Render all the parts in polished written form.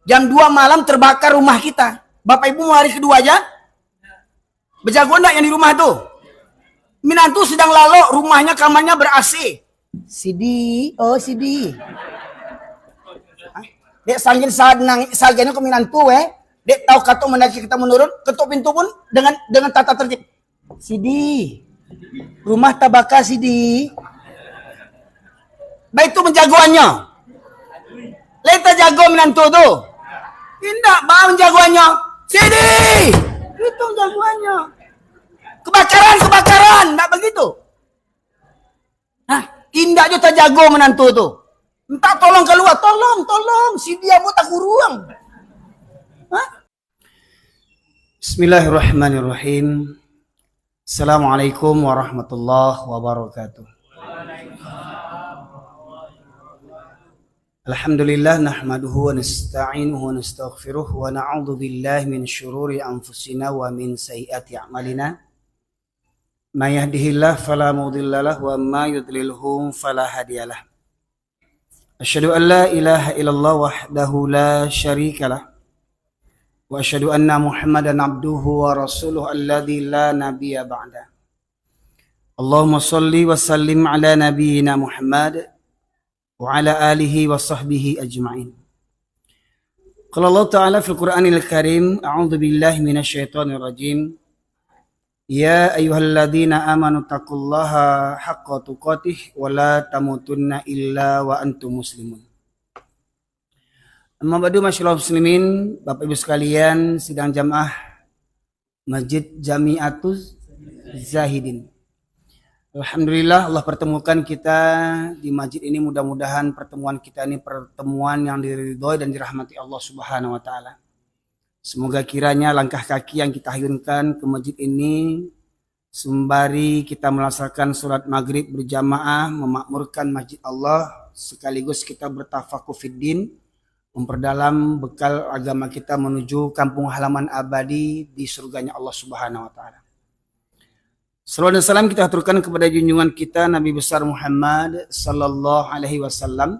Jam 2 malam terbakar rumah kita. Bapak Ibu mau hari kedua aja? Berjago enggak yang di rumah tuh? Minantu sedang lalu, rumahnya kamarnya ber-AC. Sidi, oh Sidi. Dek sanggin saganya ke minantu Dek tahu kata mendaki kita menurun, ketuk pintu pun dengan tata tertib. Sidi, rumah tabaka Sidi. Baik itu menjagoannya. Leta jago minantu tuh. Tidak, bang jagoannya. Sidi, itu jagoannya. Kebakaran, enggak begitu. Nah, indah juga jago menantu tuh. Entah tolong keluar, tolong, si dia mau tak ruang. Bismillahirrahmanirrahim. Assalamualaikum warahmatullahi wabarakatuh. Alhamdulillah nahmaduhu wa nasta'inuhu wa nastaghfiruh wa na'udzu billahi min syururi anfusina wa min sayyiati a'malina. May yahdihillahu fala mudhillalah wa may yudlilhu fala hadiyalah. Asyhadu an la ilaha illallah wahdahu la syarikalah wa asyhadu anna Muhammadan abduhu wa rasuluhu alladzi la nabiyya ba'da. Allahumma shalli wa sallim ala nabiyyina Muhammad wa ala alihi wa sahbihi ajma'in. Qala Allah Ta'ala fil Qur'anil Karim, a'udzu billahi minasyaitonir rajim. Ya ayyuhalladzina amanu taqullaha haqqa tuqatih wa la tamutunna illa wa antum muslimun. Amma ba'du masyaallah muslimin, Bapak Ibu sekalian, sidang jamaah Masjid Jami'atuz Zahidin. Alhamdulillah Allah pertemukan kita di masjid ini, mudah-mudahan pertemuan kita ini pertemuan yang diridhoi dan dirahmati Allah Subhanahu wa taala. Semoga kiranya langkah kaki yang kita hayunkan ke masjid ini sembari kita melaksanakan sholat maghrib berjamaah, memakmurkan masjid Allah, sekaligus kita bertafakuh fiddin, memperdalam bekal agama kita menuju kampung halaman abadi di surganya Allah Subhanahu wa taala. Salawat dan salam kita aturkan kepada junjungan kita Nabi besar Muhammad sallallahu alaihi wasallam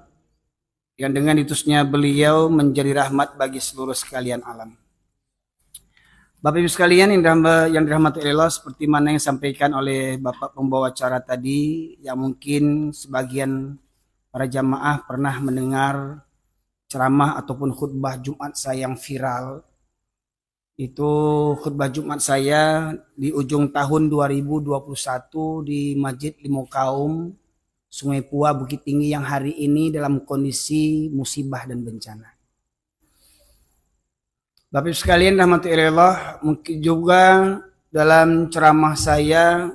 yang dengan diutusnya beliau menjadi rahmat bagi seluruh sekalian alam. Bapak Ibu sekalian yang dirahmati Allah, seperti mana yang disampaikan oleh Bapak pembawa acara tadi, yang mungkin sebagian para jamaah pernah mendengar ceramah ataupun khutbah Jumat saya yang viral. Itu khutbah Jumat saya di ujung tahun 2021 di Masjid Limokaum, Sungai Pua, Bukit Tinggi, yang hari ini dalam kondisi musibah dan bencana. Bapak Ibu sekalian rahmatullah, mungkin juga dalam ceramah saya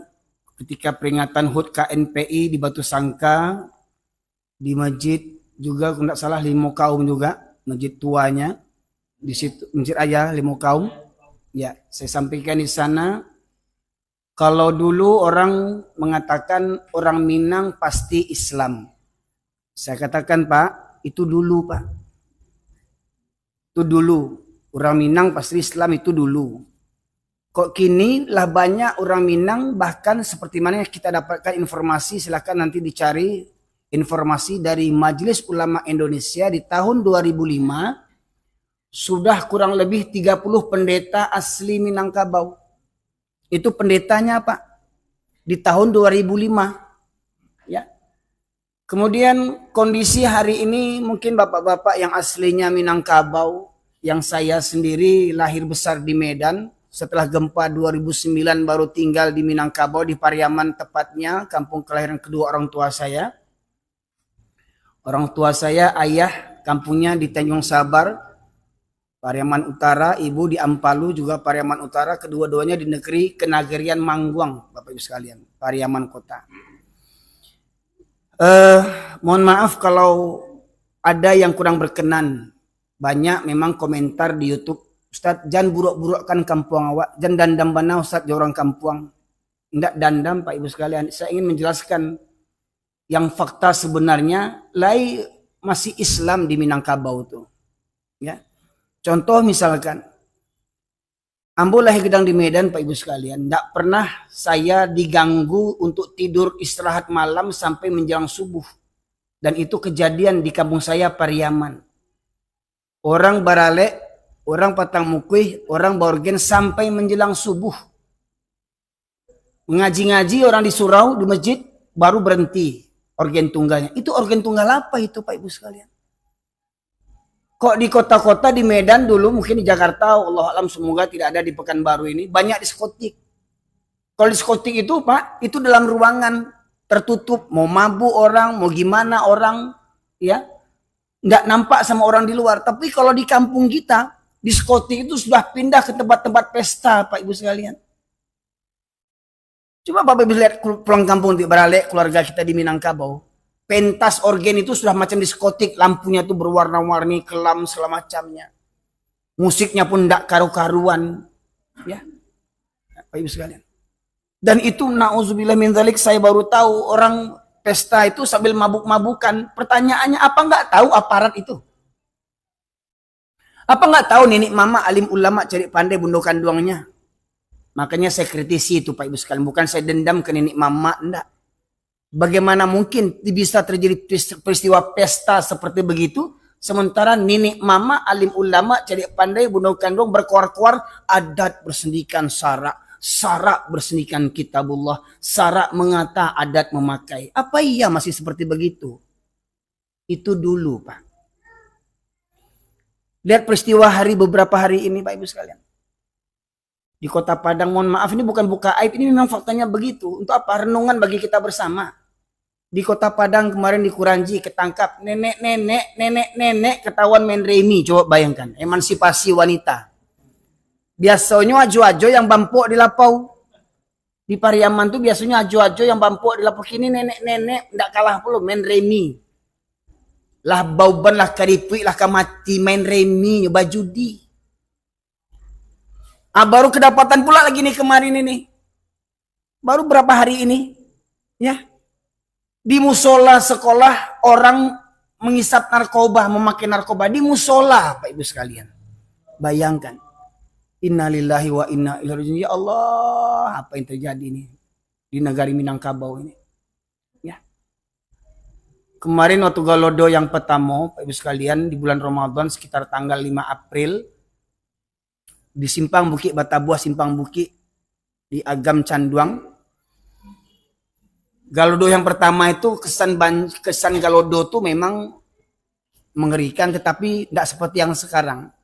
ketika peringatan HUT KNPI di Batu Sangka, di masjid juga kalau tidak salah Limokaum juga, masjid tuanya di situ, masjid aja Limokaum. Ya, saya sampaikan di sana, kalau dulu orang mengatakan orang Minang pasti Islam. Saya katakan, Pak, itu dulu, Pak. Itu dulu. Orang Minang pasti Islam itu dulu. Kok kini lah banyak orang Minang, bahkan seperti mana kita dapatkan informasi, silakan nanti dicari informasi dari Majelis Ulama Indonesia di tahun 2005, sudah kurang lebih 30 pendeta asli Minangkabau. Itu pendetanya, Pak, di tahun 2005. Ya. Kemudian kondisi hari ini mungkin bapak-bapak yang aslinya Minangkabau, yang saya sendiri lahir besar di Medan, setelah gempa 2009 baru tinggal di Minangkabau, di Pariaman tepatnya, kampung kelahiran kedua orang tua saya. Orang tua saya, ayah kampungnya di Tanjung Sabar, Pariaman Utara, ibu di Ampalu juga Pariaman Utara, kedua-duanya di negeri Kenagarian Mangguang, Bapak Ibu sekalian, Pariaman Kota. Mohon maaf kalau ada yang kurang berkenan. Banyak memang komentar di YouTube, Ustadz jangan buruk-burukkan kampung awak, jangan dandam bana Ustadz di orang kampung. Tidak dandam, Pak Ibu sekalian. Saya ingin menjelaskan yang fakta sebenarnya lai masih Islam di Minangkabau itu. Ya. Contoh misalkan, ambo lahir gedang di Medan, Pak Ibu sekalian, tidak pernah saya diganggu untuk tidur istirahat malam sampai menjelang subuh. Dan itu kejadian di kampung saya Pariaman. Orang baralek, orang patang mukih, orang borgen sampai menjelang subuh. Ngaji-ngaji orang di surau, di masjid, baru berhenti organ tunggalnya. Itu organ tunggal apa itu Pak Ibu sekalian? Kok di kota-kota di Medan dulu, mungkin di Jakarta, Allah alam semoga tidak ada di Pekanbaru ini, banyak diskotik. Kalau diskotik itu Pak, itu dalam ruangan tertutup, mau mabuk orang, mau gimana orang, ya nggak nampak sama orang di luar. Tapi kalau di kampung kita, diskotik itu sudah pindah ke tempat-tempat pesta, Pak Ibu sekalian. Coba Bapak Ibu lihat pulang kampung di Baralek, keluarga kita di Minangkabau. Pentas organ itu sudah macam diskotik, lampunya tuh berwarna-warni, kelam segala macamnya. Musiknya pun tidak karu-karuan, ya, Pak Ibu sekalian. Dan itu na'udzubillah min dzalik, saya baru tahu orang pesta itu sambil mabuk-mabukan. Pertanyaannya, apa nggak tahu aparat itu? Apa nggak tahu nenek mama alim ulama cari pandai bundo kanduangnya? Makanya saya kritisi itu Pak Ibu sekalian. Bukan saya dendam ke nenek mama, enggak. Bagaimana mungkin bisa terjadi peristiwa pesta seperti begitu, sementara nenek mama alim ulama cari pandai bundo kanduang berkuar-kuar adat bersendikan syarak bersendikan kitabullah, syarak mengata, adat memakai. Apa iya masih seperti begitu? Itu dulu Pak. Lihat peristiwa beberapa hari ini Pak Ibu sekalian. Di Kota Padang, mohon maaf ini bukan buka aib, ini memang faktanya begitu. Untuk apa? Renungan bagi kita bersama. Di Kota Padang kemarin di Kuranji ketangkap nenek ketahuan main remi. Coba bayangkan, emansipasi wanita. Biasanya ajo-ajo yang bampuk di lapau. Di Pariaman tuh biasanya ajo-ajo yang bampuk di lapau. Kini nenek tidak kalah pula main remi. Lah bauban lah karipik lah kamati main remi nyoba judi. Baru kedapatan pula lagi nih kemarin ini. Baru berapa hari ini. Ya. Di musola sekolah orang mengisap narkoba, memakai narkoba. Di musola Pak Ibu sekalian. Bayangkan. Innalillahi wa inna ilaihi raji'un. Ya Allah, apa yang terjadi ini. Di negara Minangkabau ini. Ya. Kemarin waktu Galodo yang pertama, Pak Ibu sekalian, di bulan Ramadan sekitar tanggal 5 April. Di Simpang Bukit Batabuah, Simpang Bukit di Agam Canduang. Galodo yang pertama itu kesan Galodo itu memang mengerikan, tetapi tidak seperti yang sekarang.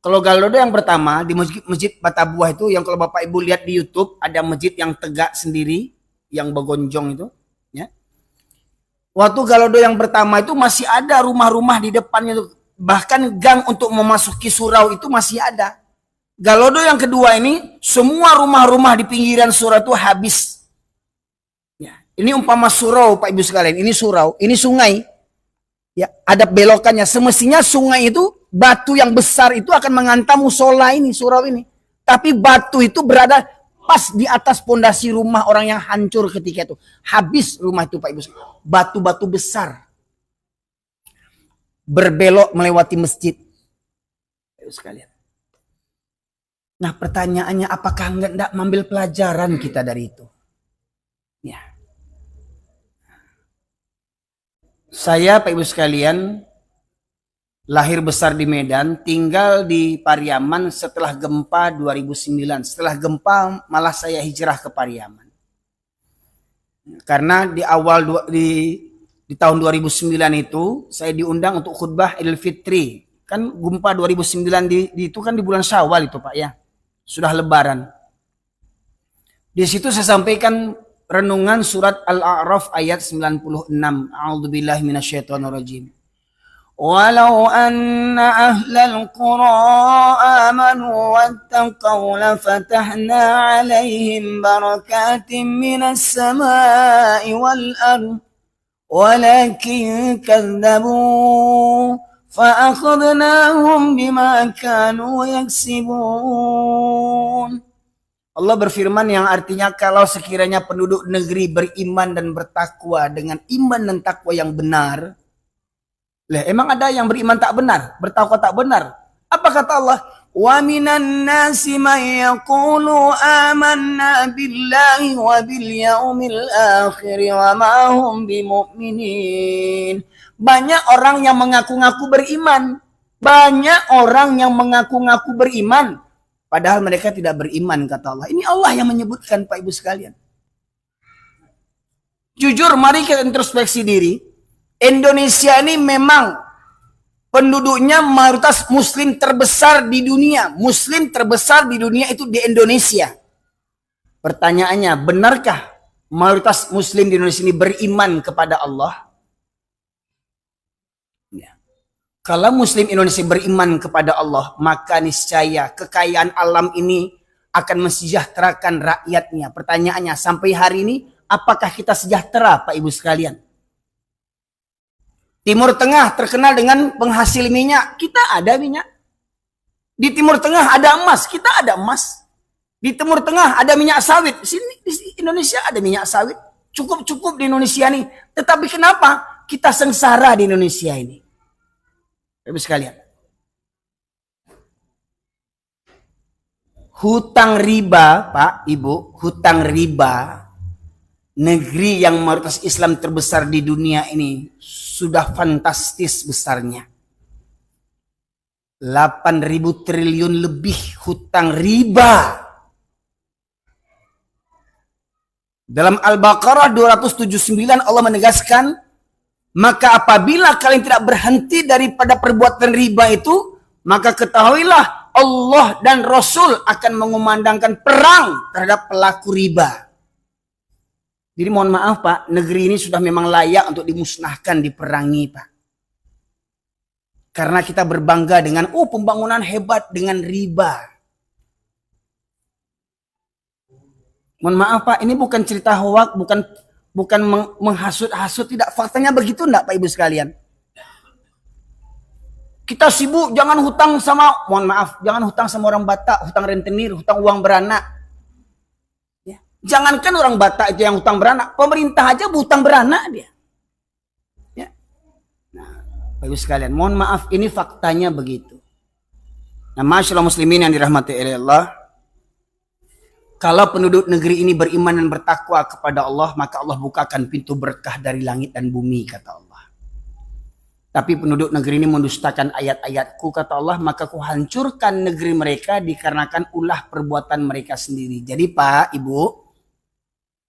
Kalau Galodo yang pertama di masjid Batabuah itu, yang kalau Bapak Ibu lihat di YouTube ada masjid yang tegak sendiri, yang begonjong itu, ya. Waktu Galodo yang pertama itu masih ada rumah-rumah di depannya itu, bahkan gang untuk memasuki surau itu masih ada. Galodo yang kedua ini, semua rumah-rumah di pinggiran surau itu habis. Ya, ini umpama surau Pak Ibu sekalian, ini surau, ini sungai. Ya, ada belokannya. Semestinya sungai itu, batu yang besar itu akan menghantam musola ini, surau ini. Tapi batu itu berada pas di atas pondasi rumah orang yang hancur ketika itu. Habis rumah itu Pak Ibu sekalian. Batu-batu besar. Berbelok melewati masjid. Pak Ibu sekalian. Nah pertanyaannya, apakah enggak mengambil pelajaran kita dari itu? Ya. Saya Pak Ibu sekalian lahir besar di Medan, tinggal di Pariaman setelah gempa 2009. Setelah gempa malah saya hijrah ke Pariaman. Karena di awal di tahun 2009 itu saya diundang untuk khutbah Idul Fitri. Kan gempa 2009 itu kan di bulan Syawal itu Pak ya. Sudah lebaran. Di situ saya sampaikan renungan surat Al-A'raf ayat 96. A'udzubillahi minasyaitonirrajim. Walau anna ahlal qura amanu wattaqaw lafatahna 'alaihim barakatin minas sama'i wal ardh walakin kadzdabuu فَأَخَذْنَاهُمْ بِمَا كَانُوا يَكْسِبُونَ. Allah berfirman yang artinya kalau sekiranya penduduk negeri beriman dan bertakwa dengan iman dan takwa yang benar. Lah emang ada yang beriman tak benar, bertakwa tak benar? Apa kata Allah? Wa minan nasi may yaqulu amanna billahi wa bil yaumil akhir wa ma hum bimu'minin. Banyak orang yang mengaku-ngaku beriman, Banyak orang yang mengaku-ngaku beriman, padahal mereka tidak beriman, kata Allah. Ini Allah yang menyebutkan, Pak Ibu sekalian. Jujur, mari kita introspeksi diri. Indonesia ini memang penduduknya mayoritas muslim terbesar di dunia. Muslim terbesar di dunia itu di Indonesia. Pertanyaannya, benarkah mayoritas muslim di Indonesia ini beriman kepada Allah? Ya. Kalau muslim Indonesia beriman kepada Allah, maka niscaya kekayaan alam ini akan mensejahterakan rakyatnya. Pertanyaannya, sampai hari ini, apakah kita sejahtera, Pak Ibu sekalian? Timur Tengah terkenal dengan penghasil minyak. Kita ada minyak. Di Timur Tengah ada emas. Kita ada emas. Di Timur Tengah ada minyak sawit. Sini di Indonesia ada minyak sawit. Cukup-cukup di Indonesia ini. Tetapi kenapa kita sengsara di Indonesia ini? Ibu sekalian. Hutang riba, Pak, Ibu. Hutang riba. Negeri yang mayoritas Islam terbesar di dunia ini sudah fantastis besarnya. 8.000 triliun lebih hutang riba. Dalam Al-Baqarah 279 Allah menegaskan, maka apabila kalian tidak berhenti daripada perbuatan riba itu, maka ketahuilah Allah dan Rasul akan mengumandangkan perang terhadap pelaku riba. Jadi mohon maaf Pak, negeri ini sudah memang layak untuk dimusnahkan, diperangi Pak. Karena kita berbangga dengan pembangunan hebat dengan riba. Mohon maaf Pak, ini bukan cerita hoak, bukan menghasut-hasut, tidak. Faktanya begitu enggak Pak Ibu sekalian? Kita sibuk jangan hutang sama, mohon maaf, jangan hutang sama orang Batak, hutang rentenir, hutang uang beranak. Jangankan orang Batak itu yang hutang beranak, pemerintah aja hutang beranak dia. Ya. Nah, Bapak Ibu sekalian, mohon maaf ini faktanya begitu. Nah, masyaallah muslimin yang dirahmati oleh Allah, kalau penduduk negeri ini beriman dan bertakwa kepada Allah, maka Allah bukakan pintu berkah dari langit dan bumi, kata Allah. Tapi penduduk negeri ini mendustakan ayat-ayatku, kata Allah, maka ku hancurkan negeri mereka dikarenakan ulah perbuatan mereka sendiri. Jadi Pak, Ibu,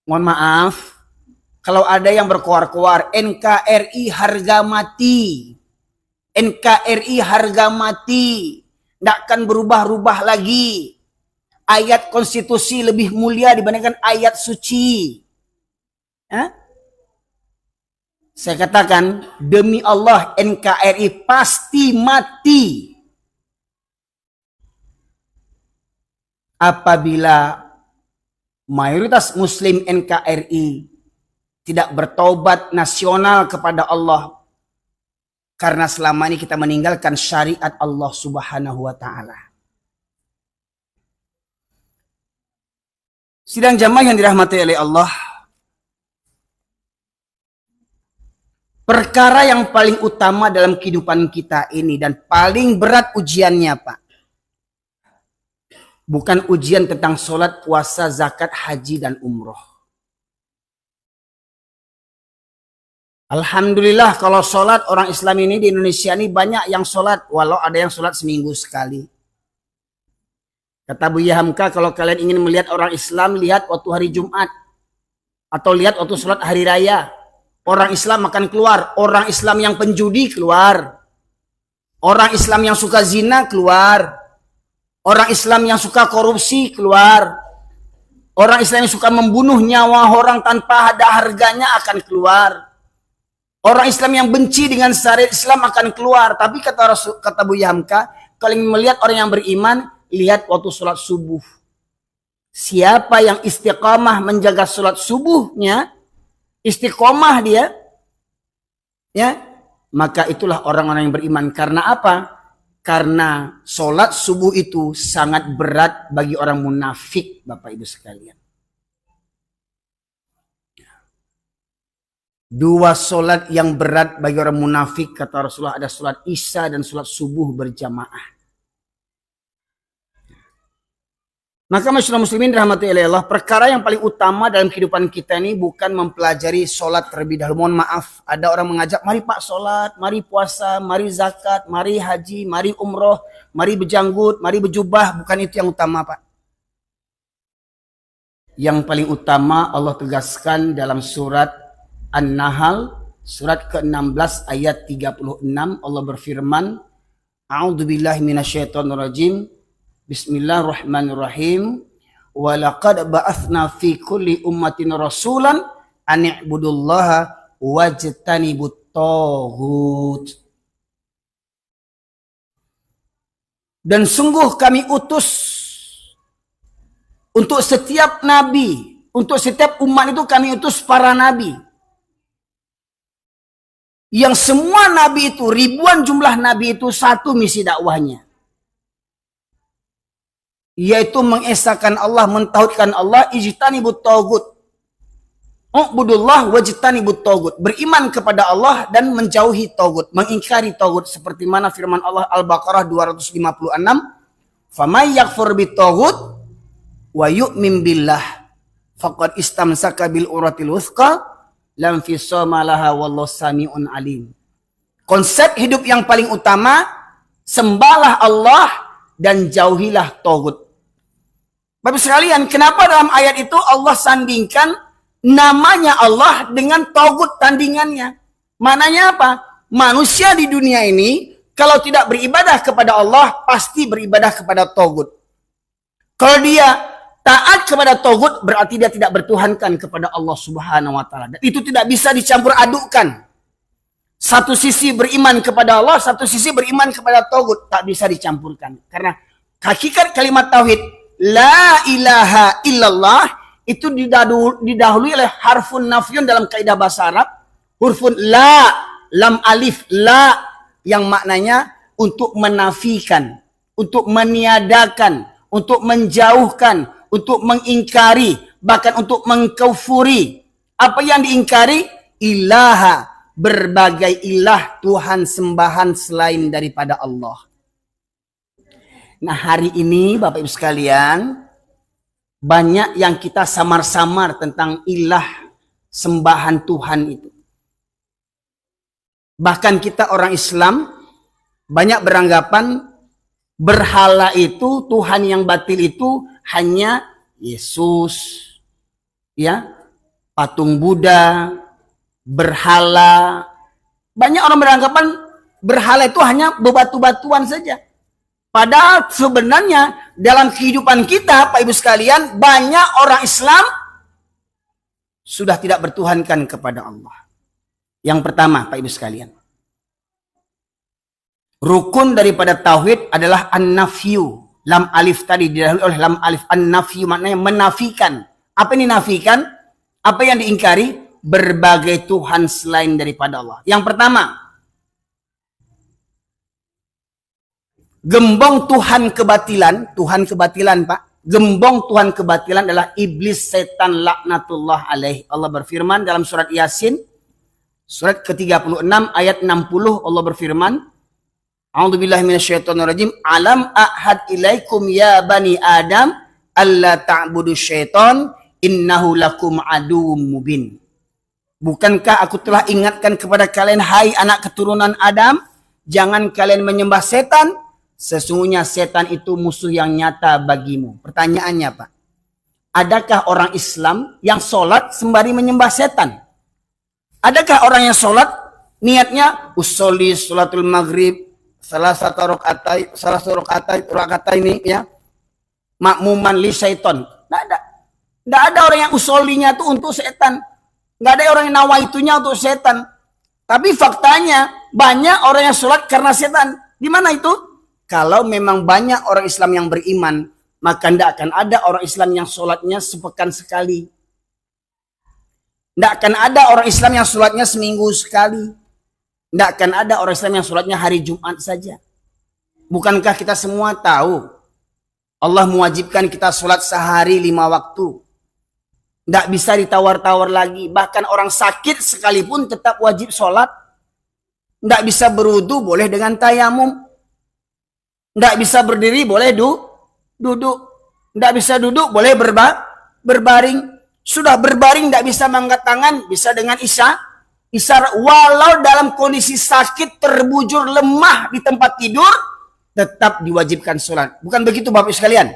mohon maaf, kalau ada yang berkoar-koar, NKRI harga mati. NKRI harga mati. Tidak akan berubah-ubah lagi. Ayat konstitusi lebih mulia dibandingkan ayat suci. Saya katakan, demi Allah NKRI pasti mati. Apabila mayoritas muslim NKRI tidak bertaubat nasional kepada Allah, karena selama ini kita meninggalkan syariat Allah Subhanahu wa taala. Sidang jamaah yang dirahmati oleh Allah, perkara yang paling utama dalam kehidupan kita ini dan paling berat ujiannya Pak, bukan ujian tentang sholat, puasa, zakat, haji, dan umroh. Alhamdulillah kalau sholat orang Islam ini di Indonesia ini banyak yang sholat, walau ada yang sholat seminggu sekali. Kata Buya Hamka, kalau kalian ingin melihat orang Islam, lihat waktu hari Jumat. Atau lihat waktu sholat hari raya. Orang Islam akan keluar. Orang Islam yang penjudi keluar. Orang Islam yang suka zina keluar. Orang Islam yang suka korupsi keluar. Orang Islam yang suka membunuh nyawa orang tanpa ada harganya akan keluar. Orang Islam yang benci dengan syariat Islam akan keluar. Tapi kata Buya Hamka, kalau ingin melihat orang yang beriman, lihat waktu sholat subuh. Siapa yang istiqamah menjaga sholat subuhnya, istiqomah dia, ya, maka itulah orang-orang yang beriman. Karena apa? Karena sholat subuh itu sangat berat bagi orang munafik, Bapak Ibu sekalian. Dua sholat yang berat bagi orang munafik, kata Rasulullah, ada sholat isya dan sholat subuh berjamaah. Maka masyarakat muslimin rahmati Allah, perkara yang paling utama dalam kehidupan kita ini bukan mempelajari sholat terlebih dahulu. Mohon maaf, ada orang mengajak, mari pak sholat, mari puasa, mari zakat, mari haji, mari umroh, mari berjanggut, mari berjubah. Bukan itu yang utama pak. Yang paling utama Allah tegaskan dalam surat An-Nahl, surat ke-16 ayat 36, Allah berfirman, A'udzubillahi minasyaitonirrajim. Bismillahirrahmanirrahim. Wa laqad ba'atsna fi kulli ummatin rasulan an i'budullaha wajtanibut taghut. Dan sungguh kami utus untuk setiap nabi, untuk setiap umat itu kami utus para nabi. Yang semua nabi itu, ribuan jumlah nabi itu satu misi dakwahnya, yaitu mengesahkan Allah, mentauhidkan Allah, ijtanibut taghut. Ubudullah wajtanibut taghut. Beriman kepada Allah dan menjauhi taghut, mengingkari taghut, seperti mana firman Allah Al-Baqarah 256, "Faman yakfur bit taghut wa yu'min billah faqad istamsaka bil uratil wuthqa lam fisama laha wallahu samiun alim." Konsep hidup yang paling utama, sembahlah Allah dan jauhilah taghut. Bapak sekalian, kenapa dalam ayat itu Allah sandingkan namanya Allah dengan taghut tandingannya? Maknanya apa? Manusia di dunia ini kalau tidak beribadah kepada Allah pasti beribadah kepada taghut. Kalau dia taat kepada taghut berarti dia tidak bertuhankan kepada Allah Subhanahu wa taala. Dan itu tidak bisa dicampur adukkan. Satu sisi beriman kepada Allah, satu sisi beriman kepada taghut, tak bisa dicampurkan. Karena hakikat kalimat tauhid la ilaha illallah itu didahului oleh harfun nafyun dalam kaidah bahasa Arab. Hurfun la, lam alif, la, yang maknanya untuk menafikan, untuk meniadakan, untuk menjauhkan, untuk mengingkari, bahkan untuk mengkufuri. Apa yang diingkari? Ilaha, berbagai ilah, Tuhan sembahan selain daripada Allah. Nah, hari ini Bapak Ibu sekalian, banyak yang kita samar-samar tentang ilah, sembahan Tuhan itu. Bahkan kita orang Islam banyak beranggapan berhala itu, Tuhan yang batil itu hanya Yesus, ya, patung Buddha, berhala. Banyak orang beranggapan berhala itu hanya bebatu-batuan saja. Padahal sebenarnya dalam kehidupan kita, Pak Ibu sekalian, banyak orang Islam sudah tidak bertuhankan kepada Allah. Yang pertama, Pak Ibu sekalian, rukun daripada tauhid adalah an-nafyu. Lam alif tadi didahului oleh lam alif. An-nafyu maknanya menafikan. Apa yang dinafikan? Apa yang diingkari? Berbagai Tuhan selain daripada Allah. Yang pertama, gembong Tuhan kebatilan. Tuhan kebatilan, Pak. Gembong Tuhan kebatilan adalah iblis, setan, laknatullah alaih. Allah berfirman dalam surat Yasin, surat ke-36 ayat 60, Allah berfirman, A'udzubillahi minasyaitonirrajim, alam a'had ilaikum ya bani Adam alla ta'budu syaiton innahu lakum aduwwum mubin. Bukankah aku telah ingatkan kepada kalian, hai anak keturunan Adam, jangan kalian menyembah setan, sesungguhnya setan itu musuh yang nyata bagimu. Pertanyaannya, Pak, adakah orang Islam yang sholat sembari menyembah setan? Adakah orang yang sholat niatnya usolli sholatul maghrib salah satu rakaat ini, ya, makmuman li syaiton? Tidak ada. Tidak ada orang yang usollinya itu untuk setan. Nggak ada orang yang nawaitunya untuk setan. Tapi faktanya banyak orang yang sholat karena setan. Di mana itu? Kalau memang banyak orang Islam yang beriman, maka tidak akan ada orang Islam yang sholatnya sepekan sekali. Tidak akan ada orang Islam yang sholatnya seminggu sekali. Tidak akan ada orang Islam yang sholatnya hari Jumat saja. Bukankah kita semua tahu Allah mewajibkan kita sholat sehari 5 waktu. Tidak bisa ditawar-tawar lagi. Bahkan orang sakit sekalipun tetap wajib sholat. Tidak bisa berwudu, boleh dengan tayamum. Tidak bisa berdiri, boleh duduk. Tidak bisa duduk, boleh berbaring. Sudah berbaring, tidak bisa mengangkat tangan, bisa dengan isyarat. Walau dalam kondisi sakit, terbujur, lemah di tempat tidur, tetap diwajibkan sholat. Bukan begitu Bapak sekalian?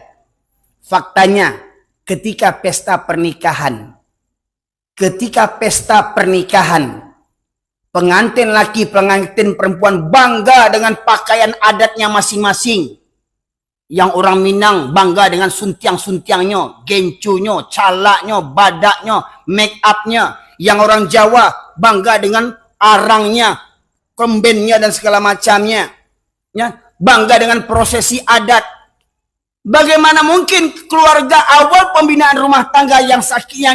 Faktanya, ketika pesta pernikahan, pengantin laki, pengantin perempuan bangga dengan pakaian adatnya masing-masing. Yang orang Minang bangga dengan suntiang-suntiangnya, gencunya, calaknya, badaknya, make upnya. Yang orang Jawa bangga dengan arangnya, kembennya dan segala macamnya. Ya, bangga dengan prosesi adat. Bagaimana mungkin keluarga awal pembinaan rumah tangga yang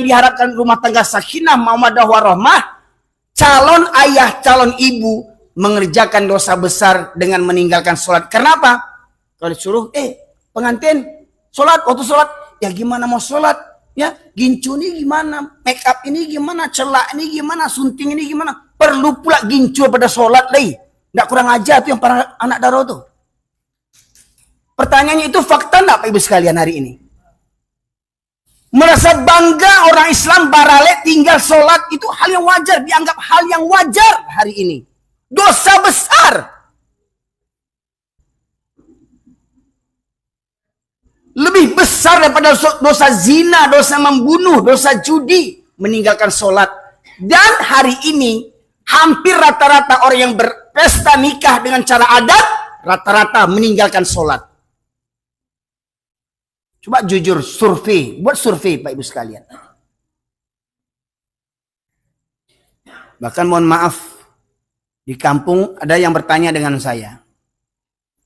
diharapkan rumah tangga sakinah, mawaddah warahmah, calon ayah, calon ibu mengerjakan dosa besar dengan meninggalkan sholat. Kenapa? Kalau disuruh, pengantin sholat, waktu sholat, ya gimana mau sholat? Ya, gincu ini gimana? Make up ini gimana? Celak ini gimana? Sunting ini gimana? Perlu pula gincu pada sholat lagi. Nggak kurang ajar tuh yang para anak daro tuh. Pertanyaannya itu fakta nggak Pak Ibu sekalian hari ini? Merasa bangga orang Islam barale tinggal sholat itu hal yang wajar, dianggap hal yang wajar hari ini. Dosa besar. Lebih besar daripada dosa zina, dosa membunuh, dosa judi, meninggalkan sholat. Dan hari ini, hampir rata-rata orang yang berpesta nikah dengan cara adat, rata-rata meninggalkan sholat. Coba jujur, buat survei Pak Ibu sekalian. Bahkan mohon maaf, di kampung ada yang bertanya dengan saya,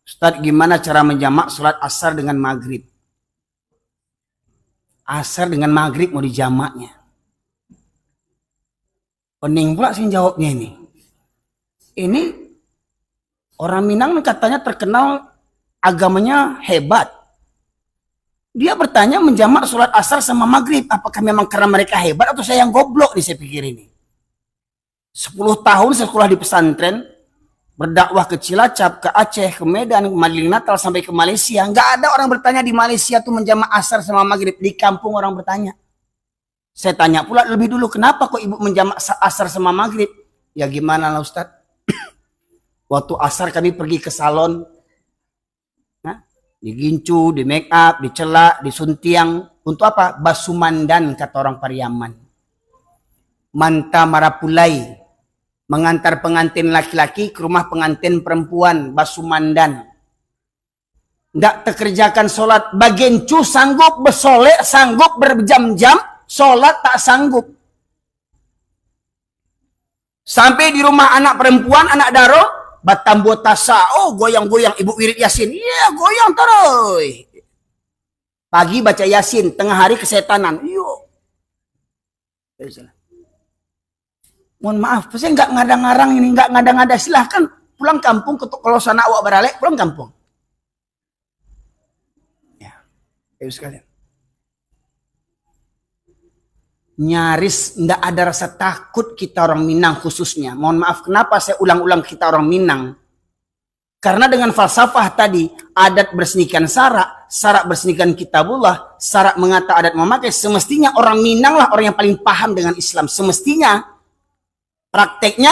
Ustadz gimana cara menjamak sholat asar dengan maghrib? Asar dengan maghrib mau dijamaknya. Pening pula sih jawabnya ini. Ini orang Minang katanya terkenal agamanya hebat. Dia bertanya menjamak sholat asar sama maghrib. Apakah memang karena mereka hebat atau saya yang goblok nih saya pikir ini. 10 tahun sekolah di pesantren, berdakwah ke Cilacap, ke Aceh, ke Medan, ke Madinah Natal sampai ke Malaysia. Nggak ada orang bertanya di Malaysia tuh menjamak asar sama maghrib. Di kampung orang bertanya. Saya tanya pula lebih dulu, kenapa kok ibu menjamak asar sama maghrib? Ya gimana lah Ustadz? Waktu asar kami pergi ke salon, digincu, di make up, dicelak, disuntiang. Untuk apa? Basumandan kata orang Pariaman. Manta marapulai. Mengantar pengantin laki-laki ke rumah pengantin perempuan, basumandan. Tidak terkerjakan sholat. Bagencu sanggup bersolek, sanggup berjam-jam, sholat tak sanggup. Sampai di rumah anak perempuan, anak daro, batambo tasa, goyang-goyang ibu wirid yasin. Iya, goyang terus. Pagi baca yasin, tengah hari kesetanan. Yuk. Mohon maaf, saya nggak ngadang-ngarang ini, nggak ngada-ngada. Silahkan pulang kampung, kalau sana awak beralek, pulang kampung. Ya, sekalian. Nyaris nggak ada rasa takut kita orang Minang khususnya. Mohon maaf, kenapa saya ulang-ulang kita orang Minang? Karena dengan falsafah tadi, adat bersenikan sarak, sarak bersenikan kitabullah, sarak mengata adat memakai, semestinya orang Minang lah orang yang paling paham dengan Islam. Semestinya. Prakteknya,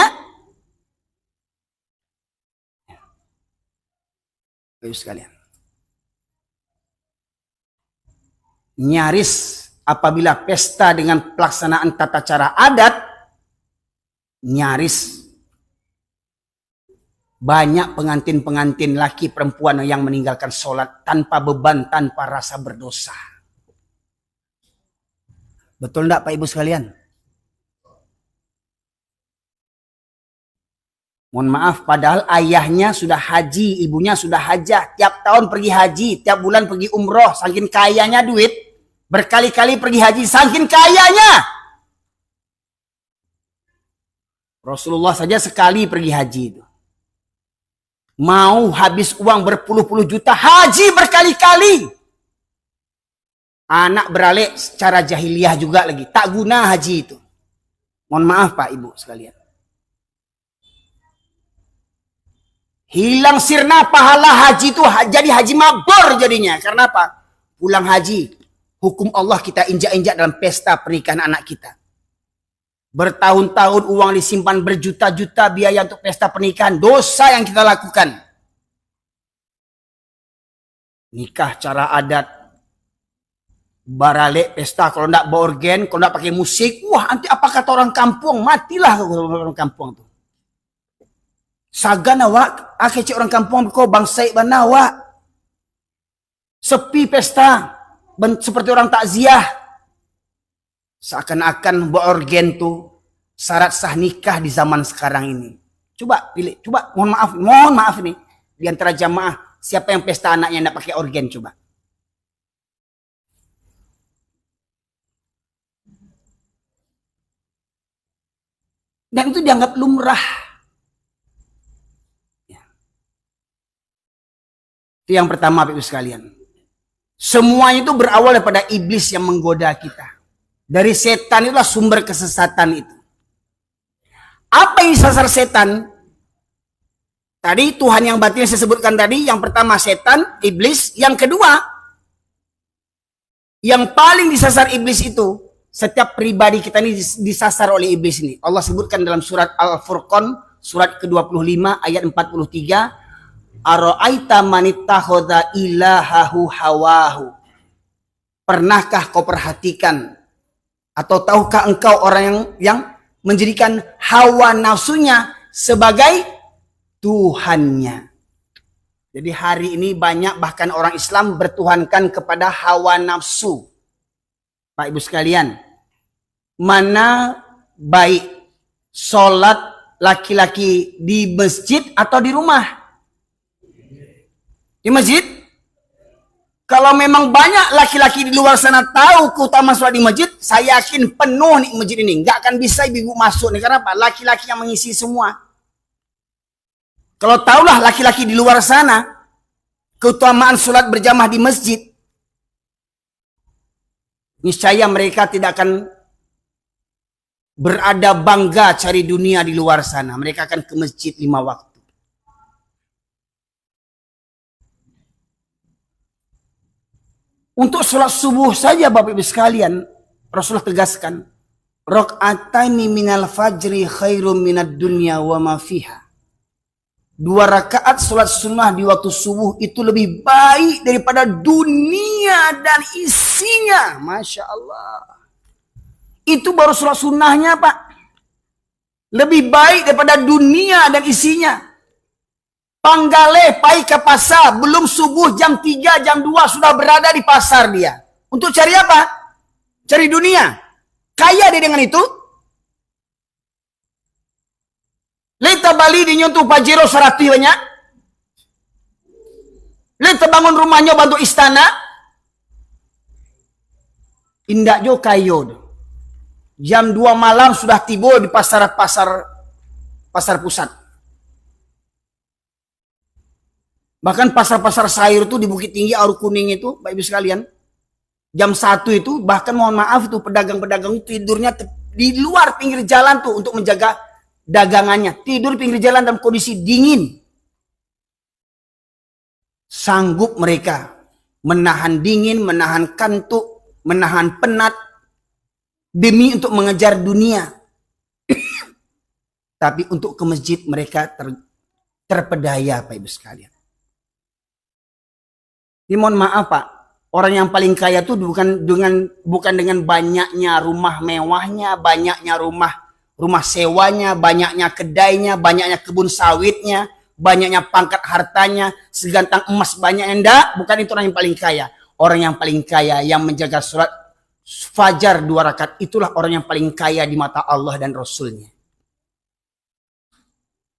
sekalian, nyaris apabila pesta dengan pelaksanaan tata cara adat, nyaris banyak pengantin-pengantin laki perempuan yang meninggalkan sholat tanpa beban, tanpa rasa berdosa. Betul enggak Pak Ibu sekalian? Mohon maaf, padahal ayahnya sudah haji, ibunya sudah hajah. Tiap tahun pergi haji, tiap bulan pergi umroh. Saking kayanya duit, berkali-kali pergi haji, saking kayanya. Rasulullah saja sekali pergi haji itu. Mau habis uang berpuluh-puluh juta, haji berkali-kali. Anak beralek secara jahiliyah juga lagi, tak guna haji itu. Mohon maaf Pak Ibu sekalian. Hilang sirna pahala haji itu jadi haji mabur jadinya. Karena apa? pulang haji. Hukum Allah kita injak-injak dalam pesta pernikahan anak kita. Bertahun-tahun uang disimpan berjuta-juta biaya untuk pesta pernikahan. Dosa yang kita lakukan. Nikah cara adat. Barale pesta kalau enggak bawa organ, kalau enggak pakai musik. Wah, nanti apa kata orang kampung? Matilah orang kampung tuh. Sagan awak, cek orang kampung kau bangsai banawa. Sepi pesta. Seperti orang takziah. Seakan-akan bawa organ tuh syarat sah nikah di zaman sekarang ini. Coba pilih, coba mohon maaf nih. Di antara jamaah, siapa yang pesta anaknya enggak pakai organ coba. Dan itu dianggap lumrah. Itu yang pertama, Bapak Ibu sekalian. Semuanya itu berawal daripada iblis yang menggoda kita. Dari setan itulah sumber kesesatan itu. Apa yang disasar setan? Tadi Tuhan yang batin saya sebutkan tadi. Yang pertama setan, iblis. Yang kedua, yang paling disasar iblis itu, setiap pribadi kita ini disasar oleh iblis ini. Allah sebutkan dalam surat Al-Furqan, surat ke-25 ayat 43. Ara'aita manittakhadha ilahahu hawahu. Pernahkah kau perhatikan atau tahukah engkau orang yang menjadikan hawa nafsunya sebagai Tuhannya? Jadi hari ini banyak bahkan orang Islam bertuhankan kepada hawa nafsu. Pak Ibu sekalian, mana baik sholat laki-laki di masjid atau di rumah? Di masjid? Kalau memang banyak laki-laki di luar sana tahu keutamaan sholat di masjid, saya yakin penuh nih masjid ini. Nggak akan bisa ibu masuk nih. Karena apa? Laki-laki yang mengisi semua. Kalau tahulah laki-laki di luar sana keutamaan sholat berjamaah di masjid, niscaya mereka tidak akan berada bangga cari dunia di luar sana. Mereka akan ke masjid 5 waktu. Untuk sholat subuh saja Bapak Ibu sekalian, Rasulullah tegaskan, rakaataini minal fajri khairum minad dunya wa ma fiha. 2 rakaat sholat sunnah di waktu subuh itu lebih baik daripada dunia dan isinya. Masya Allah. Itu baru sholat sunnahnya Pak. Lebih baik daripada dunia dan isinya. Panggale, pai ke pasar, belum subuh jam 3, jam 2 sudah berada di pasar dia. Untuk cari apa? Cari dunia. Kaya dia dengan itu. Leta Bali dinyentuh Pajero Sarati banyak. Leta bangun rumahnya bantu istana. Indak jo kayo. Jam 2 malam sudah tiba di pasar pusat. Bahkan pasar-pasar sayur itu di Bukit Tinggi, Aru Kuning itu, Bapak Ibu sekalian. Jam 1 itu, bahkan mohon maaf itu pedagang-pedagang tidurnya di luar pinggir jalan tuh untuk menjaga dagangannya. Tidur pinggir jalan dalam kondisi dingin. Sanggup mereka menahan dingin, menahan kantuk, menahan penat. Demi untuk mengejar dunia. Tapi untuk ke masjid mereka terpedaya Bapak Ibu sekalian. Ini mohon maaf Pak, orang yang paling kaya itu bukan dengan banyaknya rumah mewahnya, banyaknya rumah sewanya, banyaknya kedainya, banyaknya kebun sawitnya, banyaknya pangkat hartanya, segantang emas banyaknya, enggak, bukan itu orang yang paling kaya. Orang yang paling kaya yang menjaga sholat fajar 2 rakaat itulah orang yang paling kaya di mata Allah dan Rasulnya.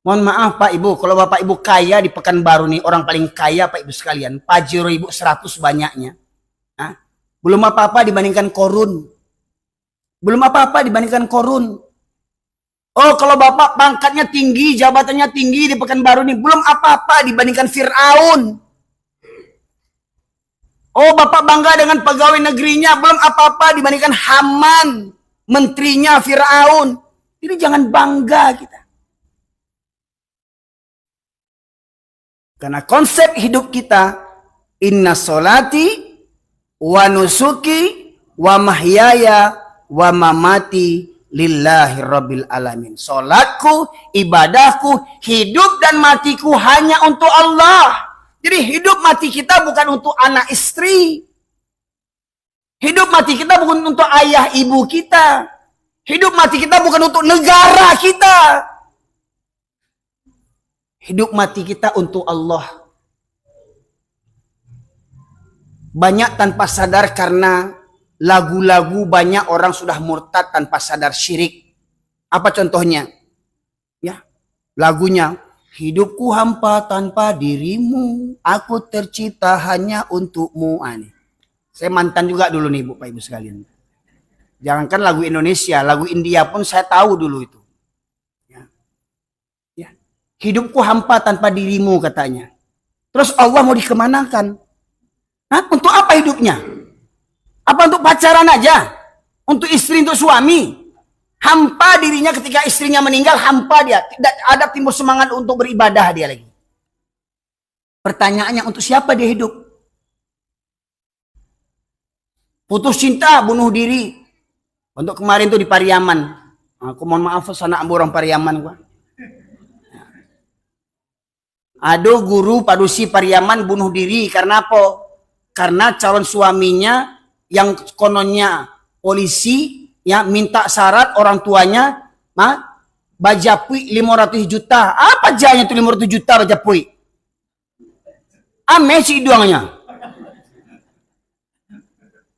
Mohon maaf Pak Ibu, kalau Bapak Ibu kaya di Pekanbaru nih, orang paling kaya Pak Ibu sekalian, Pajero Ibu 100 banyaknya. Nah, belum apa-apa dibandingkan Korun. Belum apa-apa dibandingkan Korun. Oh, kalau Bapak pangkatnya tinggi, jabatannya tinggi di Pekanbaru nih, belum apa-apa dibandingkan Fir'aun. Oh, Bapak bangga dengan pegawai negerinya, belum apa-apa dibandingkan Haman, menterinya Fir'aun. Jadi jangan bangga kita. Karena konsep hidup kita, inna sholati wa nusuki wa mahyaya wa mamati lillahi rabbil alamin. Salatku, ibadahku, hidup dan matiku hanya untuk Allah. Jadi hidup mati kita bukan untuk anak istri. Hidup mati kita bukan untuk ayah ibu kita. Hidup mati kita bukan untuk negara kita. Hidup mati kita untuk Allah. Banyak tanpa sadar karena lagu-lagu banyak orang sudah murtad tanpa sadar syirik. Apa contohnya? Ya, lagunya, hidupku hampa tanpa dirimu, aku tercipta hanya untukmu. Ini. Saya mantan juga dulu nih Pak Ibu sekalian. Jangankan lagu Indonesia, lagu India pun saya tahu dulu itu. Ya. Ya. Hidupku hampa tanpa dirimu katanya. Terus Allah mau dikemanakan? Hah? Untuk apa hidupnya? Apa untuk pacaran aja? Untuk istri, untuk suami? Hampa dirinya ketika istrinya meninggal, hampa dia. Tidak ada timbul semangat untuk beribadah dia lagi. Pertanyaannya, untuk siapa dia hidup? Putus cinta, bunuh diri. Untuk kemarin tuh di Pariaman. Aku mohon maaf, anak orang Pariaman gua. Ada guru padusi Pariaman bunuh diri karena apa? Karena calon suaminya yang kononnya polisi ya minta syarat orang tuanya bajapui 500 juta. Apa jahnya itu 500 juta bajapui? Ame si doangnya.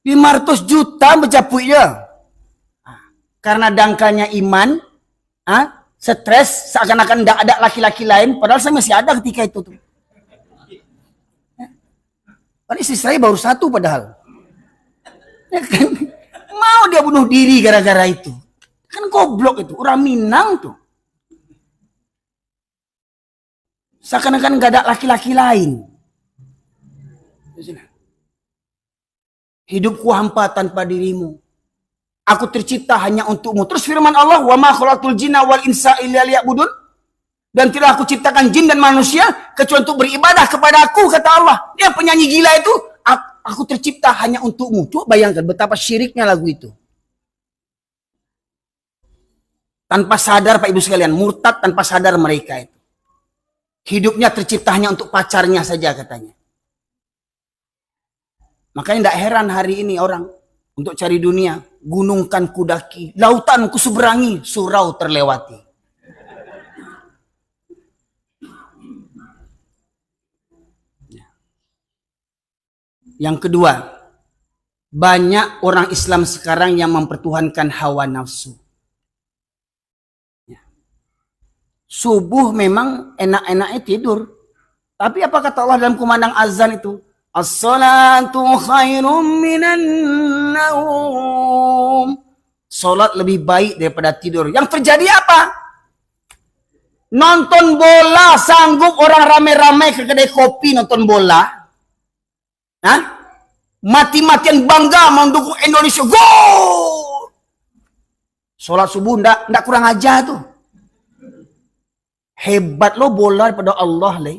500 juta bajapui ya. Karena dangkalnya iman, stres seakan-akan tidak ada laki-laki lain, padahal saya masih ada ketika itu tuh. Kan istri saya baru satu padahal. Ya kan? Mau dia bunuh diri gara-gara itu. Kan goblok itu. Orang Minang tuh. Seakan-akan gak ada laki-laki lain. Hidupku hampa tanpa dirimu. Aku tercipta hanya untukmu. Terus firman Allah, wa ma khalaqtul jinna wal insa illa liya'budun. Dan tidak aku ciptakan jin dan manusia kecuali untuk beribadah kepada aku, kata Allah. Dia penyanyi gila itu, aku tercipta hanya untukmu. Coba bayangkan betapa syiriknya lagu itu. Tanpa sadar Pak Ibu sekalian, murtad tanpa sadar mereka itu. Hidupnya tercipta hanya untuk pacarnya saja katanya. Makanya tidak heran hari ini orang untuk cari dunia. Gunungkan kudaki, lautan kuseberangi, surau terlewati. Yang kedua, banyak orang Islam sekarang yang mempertuhankan hawa nafsu. Subuh memang enak-enaknya tidur. Tapi apa kata Allah dalam kumandang azan itu? As-salatu khairum minan naum. Salat lebih baik daripada tidur. Yang terjadi apa? Nonton bola, sanggup orang ramai-ramai ke kedai kopi nonton bola. Mati-matian bangga mendukung Indonesia. Gol! Sholat subuh ndak kurang aja tuh. Hebat lo bola daripada Allah le.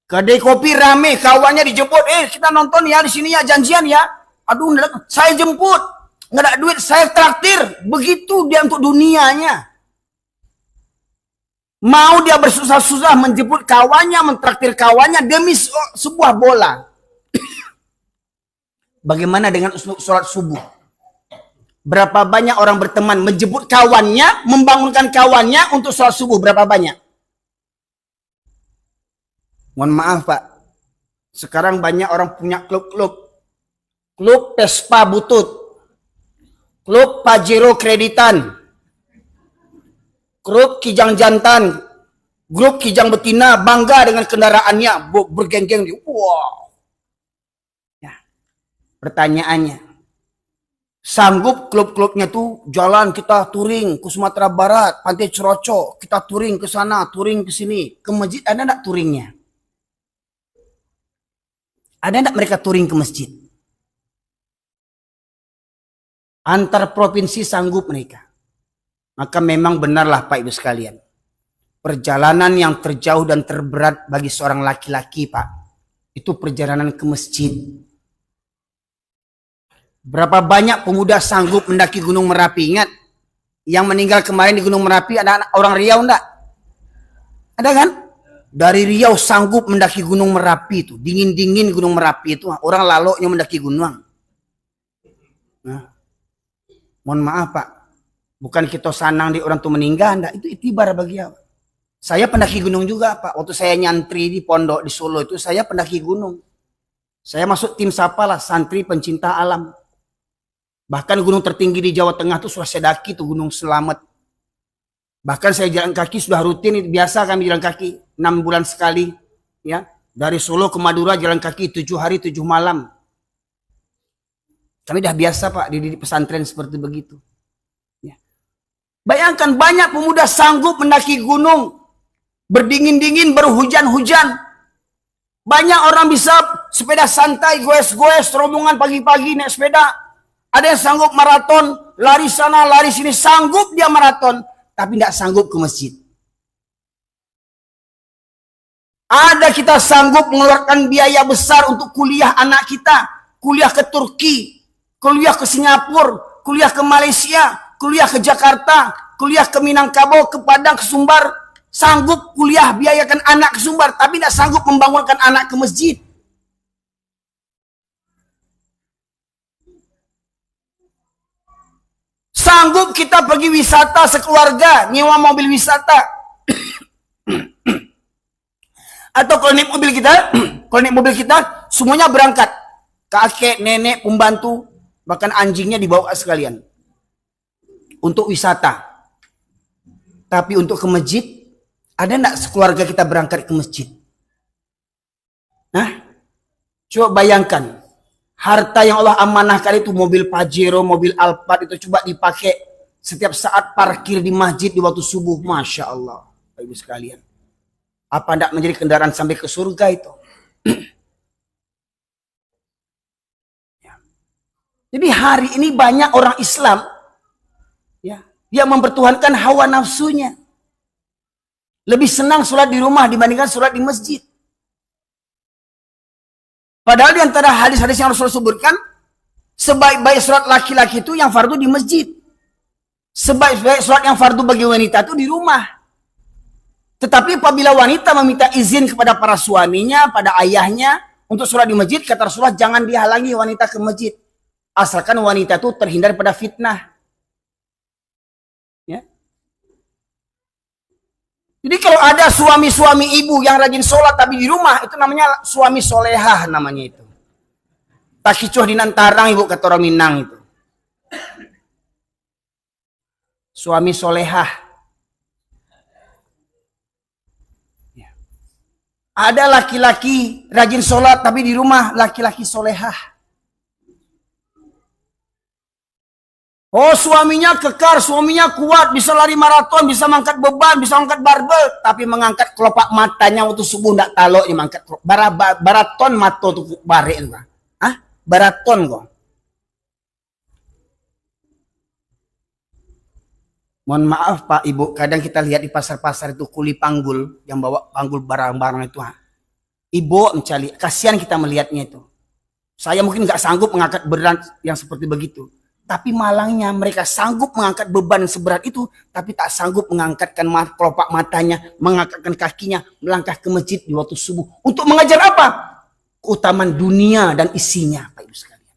Kedai kopi rame, kawannya dijemput. Kita nonton ya di sini ya, janjian ya. Aduh, saya jemput. Nggak ada duit, saya traktir. Begitu dia untuk dunianya. Mau dia bersusah-susah menjemput kawannya, mentraktir kawannya demi sebuah bola. Bagaimana dengan sholat subuh? Berapa banyak orang berteman menjemput kawannya, membangunkan kawannya untuk sholat subuh? Berapa banyak? Mohon maaf Pak. Sekarang banyak orang punya klub-klub. Klub Vespa Butut. Klub Pajero Kreditan. Grup Kijang Jantan, grup Kijang Betina bangga dengan kendaraannya, bergeng-geng di wow. Ya. Pertanyaannya, sanggup klub-klubnya tuh jalan kita touring ke Sumatera Barat, Pantai Ceroco, kita touring ke sana, touring ke sini, ke masjid ada enggak touringnya? Ada enggak mereka touring ke masjid? Antar provinsi sanggup mereka. Maka memang benarlah Pak Ibu sekalian. Perjalanan yang terjauh dan terberat bagi seorang laki-laki Pak. Itu perjalanan ke masjid. Berapa banyak pemuda sanggup mendaki Gunung Merapi? Ingat, yang meninggal kemarin di Gunung Merapi ada anak orang Riau enggak? Ada kan? Dari Riau sanggup mendaki Gunung Merapi itu. Dingin-dingin Gunung Merapi itu. Orang laloknya mendaki gunung. Nah, mohon maaf Pak. Bukan kita sanang di orang tuh meninggal. Enggak. Itu itibar bagi apa? Saya pendaki gunung juga Pak. Waktu saya nyantri di pondok di Solo itu, saya pendaki gunung. Saya masuk tim Sapalah, santri pencinta alam. Bahkan gunung tertinggi di Jawa Tengah itu sudah saya daki, itu Gunung Selamet. Bahkan saya jalan kaki sudah rutin, biasa kami jalan kaki 6 bulan sekali. Ya, dari Solo ke Madura jalan kaki 7 hari 7 malam. Kami dah biasa Pak di pesantren seperti begitu. Ya. Bayangkan banyak pemuda sanggup mendaki gunung, berdingin-dingin, berhujan-hujan. Banyak orang bisa sepeda santai, goes-goes, rombongan pagi-pagi naik sepeda. Ada yang sanggup maraton, lari sana, lari sini, sanggup dia maraton, tapi tidak sanggup ke masjid. Ada kita sanggup mengeluarkan biaya besar untuk kuliah anak kita, kuliah ke Turki, kuliah ke Singapura, kuliah ke Malaysia, kuliah ke Jakarta, kuliah ke Minangkabau, ke Padang, ke Sumbar, sanggup kuliah biayakan anak ke Sumbar, tapi tidak sanggup membangunkan anak ke masjid. Sanggup kita pergi wisata sekeluarga, nyewa mobil wisata. Atau kalau naik mobil kita, semuanya berangkat. Kakek, nenek, pembantu, bahkan anjingnya dibawa sekalian. Untuk wisata. Tapi untuk ke masjid, ada enggak sekeluarga kita berangkat ke masjid? Nah, coba bayangkan. Harta yang Allah amanahkan itu mobil Pajero, mobil Alphard itu coba dipakai setiap saat parkir di masjid di waktu subuh. Masya Allah. Bapak Ibu sekalian. Apa tidak menjadi kendaraan sampai ke surga itu? Ya. Jadi hari ini banyak orang Islam ya, yang mempertuhankan hawa nafsunya. Lebih senang sholat di rumah dibandingkan sholat di masjid. Padahal di antara hadis-hadis yang Rasulullah sebutkan, sebaik-baik sholat laki-laki itu yang fardu di masjid. Sebaik-baik sholat yang fardu bagi wanita itu di rumah. Tetapi apabila wanita meminta izin kepada para suaminya, pada ayahnya, untuk sholat di masjid, kata Rasulullah, jangan dihalangi wanita ke masjid. Asalkan wanita itu terhindar pada fitnah. Ya. Jadi kalau ada suami-suami ibu yang rajin sholat tapi di rumah, itu namanya suami solehah namanya itu. Takicuh di nantarang ibu kata orang Minang itu. Suami solehah. Ya. Ada laki-laki rajin sholat tapi di rumah laki-laki solehah. Oh suaminya kekar, suaminya kuat, bisa lari maraton, bisa mengangkat beban, bisa mengangkat barbel. Tapi mengangkat kelopak matanya waktu subuh tidak talok, ini mengangkat baraton mato tuh bare itu. Hah? Baraton kok. Mohon maaf Pak Ibu, kadang kita lihat di pasar-pasar itu kuli panggul, yang bawa panggul barang-barang itu. Ibu mencari, kasihan kita melihatnya itu. Saya mungkin nggak sanggup mengangkat berat yang seperti begitu. Tapi malangnya mereka sanggup mengangkat beban seberat itu, tapi tak sanggup mengangkatkan kelopak matanya, mengangkatkan kakinya, melangkah ke masjid di waktu subuh. Untuk mengajar apa? Keutamaan dunia dan isinya, Pak Ibu sekalian.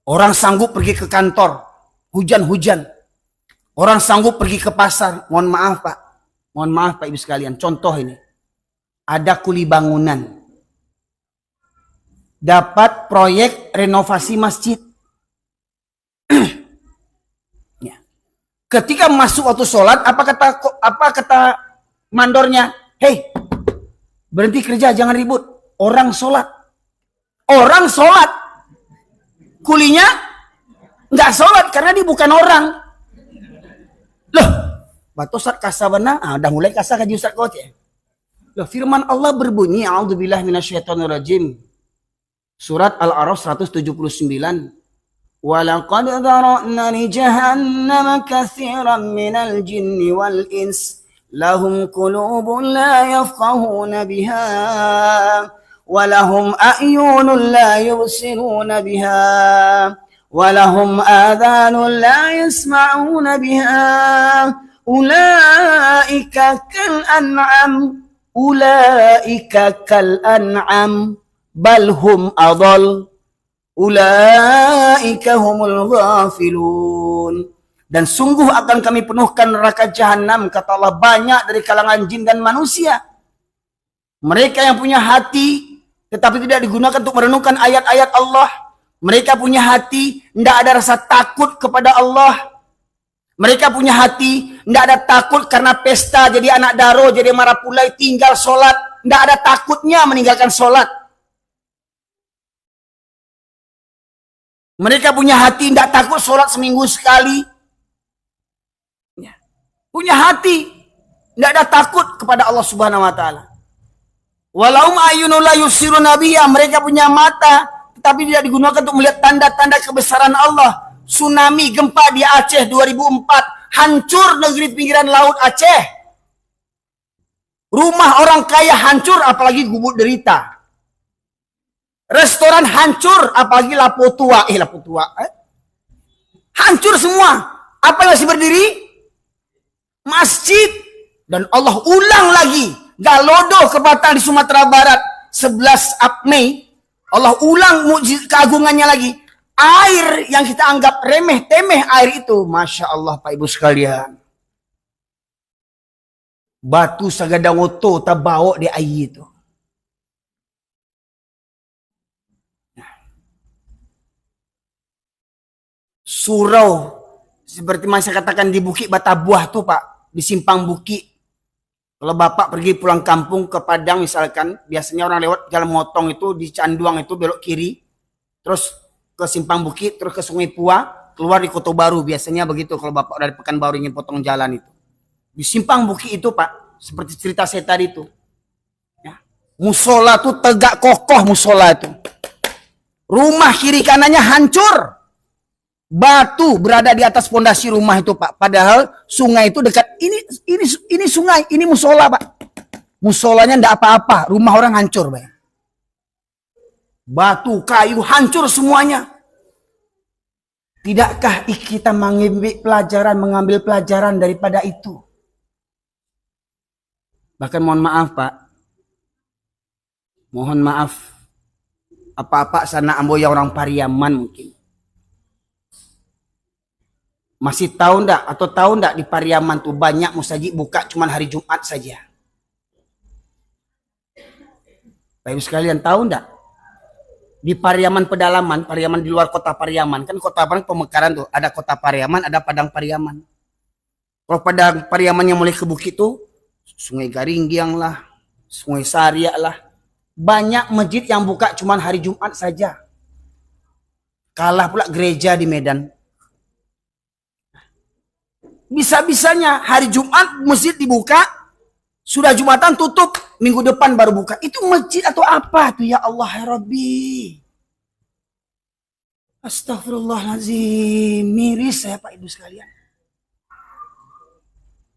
Orang sanggup pergi ke kantor, hujan-hujan. Orang sanggup pergi ke pasar, mohon maaf Pak. Mohon maaf Pak Ibu sekalian, contoh ini. Ada kuli bangunan. Dapat proyek renovasi masjid. Ya. Ketika masuk waktu sholat, apa kata mandornya? Hei, berhenti kerja, jangan ribut. Orang sholat. Orang sholat. Kulinya nggak sholat karena dia bukan orang. Loh, batu Ustaz kasabana, udah mulai kasar kaji Ustaz Kot ya. Loh, firman Allah berbunyi, a'udzubillahi minasyaitonirrajim. Surat Al-A'raf 179. Walaqad dzara'na li jahannam katsiran minal jinni wal ins lahum qulubun la yafqahuna biha walahum a'yunun la yubsiruna biha walahum adhanun la yasma'una biha ulaika kal an'am bal hum adall ulaika humul ghafilun. Dan sungguh akan kami penuhkan neraka jahanam, kata Allah, banyak dari kalangan jin dan manusia. Mereka yang punya hati tetapi tidak digunakan untuk merenungkan ayat-ayat Allah. Mereka punya hati, tidak ada rasa takut kepada Allah. Mereka punya hati, tidak ada takut karena pesta, jadi anak daro, jadi marapulai, tinggal sholat. Tidak ada takutnya meninggalkan sholat. Mereka punya hati, tidak takut sholat seminggu sekali. Punya hati, tidak ada takut kepada Allah Subhanahu wa Ta'ala. Walaum ayunul la yusiruna biha, mereka punya mata, tetapi tidak digunakan untuk melihat tanda-tanda kebesaran Allah. Tsunami, gempa di Aceh 2004, hancur negeri pinggiran laut Aceh. Rumah orang kaya hancur, apalagi gubuk derita. Restoran hancur, apalagi Lapo Tua. Hancur semua. Apa yang masih berdiri? Masjid. Dan Allah ulang lagi. Galodo kebatal di Sumatera Barat 11 Mei. Allah ulang mukjizat keagungannya lagi. Air yang kita anggap remeh temeh air itu, Masya Allah Pak Ibu sekalian. Batu sagadang oto tabawa di air itu. Surau seperti saya katakan di Bukit Batabuah tuh Pak, di Simpang Bukit. Kalau Bapak pergi pulang kampung ke Padang misalkan, biasanya orang lewat jalan motong itu di Canduang itu belok kiri, terus ke Simpang Bukit, terus ke Sungai Pua, keluar di Kota Baru, biasanya begitu kalau Bapak dari Pekanbaru ingin potong jalan itu. Di Simpang Bukit itu Pak, seperti cerita saya tadi itu. Ya. Musola tuh tegak kokoh musola itu. Rumah kiri kanannya hancur. Batu berada di atas pondasi rumah itu Pak. Padahal sungai itu dekat. Ini sungai, ini musola Pak. Musolanya enggak apa-apa, rumah orang hancur Pak. Batu, kayu hancur semuanya. Tidakkah kita mengambil pelajaran daripada itu? Bahkan mohon maaf Pak. Mohon maaf. Apa-apa sana amboya orang Pariaman mungkin. Masih tahu enggak atau tahu enggak di Pariaman tuh banyak musajid buka cuman hari Jumat saja. Bapak Ibu sekalian tahu enggak? Di Pariaman pedalaman, Pariaman di luar kota Pariaman, kan kota pemekaran tuh, ada kota Pariaman, ada Padang Pariaman. Kalau Padang Pariaman yang mulai ke bukit tuh, Sungai Garinggiang lah, Sungai Saria lah, banyak masjid yang buka cuman hari Jumat saja. Kalah pula gereja di Medan. Bisa-bisanya hari Jumat masjid dibuka, sudah Jumatan tutup, minggu depan baru buka. Itu masjid atau apa tuh ya Allah ya Rabbi? Astagfirullahaladzim, miris saya Pak Ibu sekalian.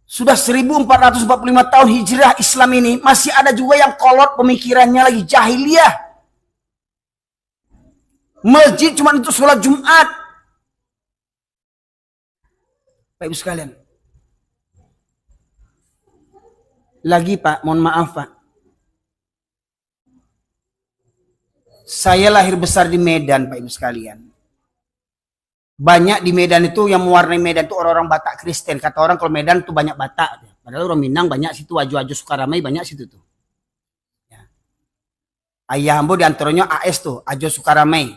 Sudah 1445 tahun hijrah Islam ini, masih ada juga yang kolot pemikirannya lagi jahiliyah. Masjid cuma untuk sholat Jumat. Pak Ibu sekalian. Lagi Pak, mohon maaf Pak. Saya lahir besar di Medan Pak Ibu sekalian. Banyak di Medan itu yang mewarnai Medan itu orang-orang Batak Kristen. Kata orang kalau Medan itu banyak Batak. Padahal orang Minang banyak situ, Ajo-Ajo Sukaramai banyak situ tuh. Ya. Ayah ambo diantaranya AS tuh, Ajo Sukaramai.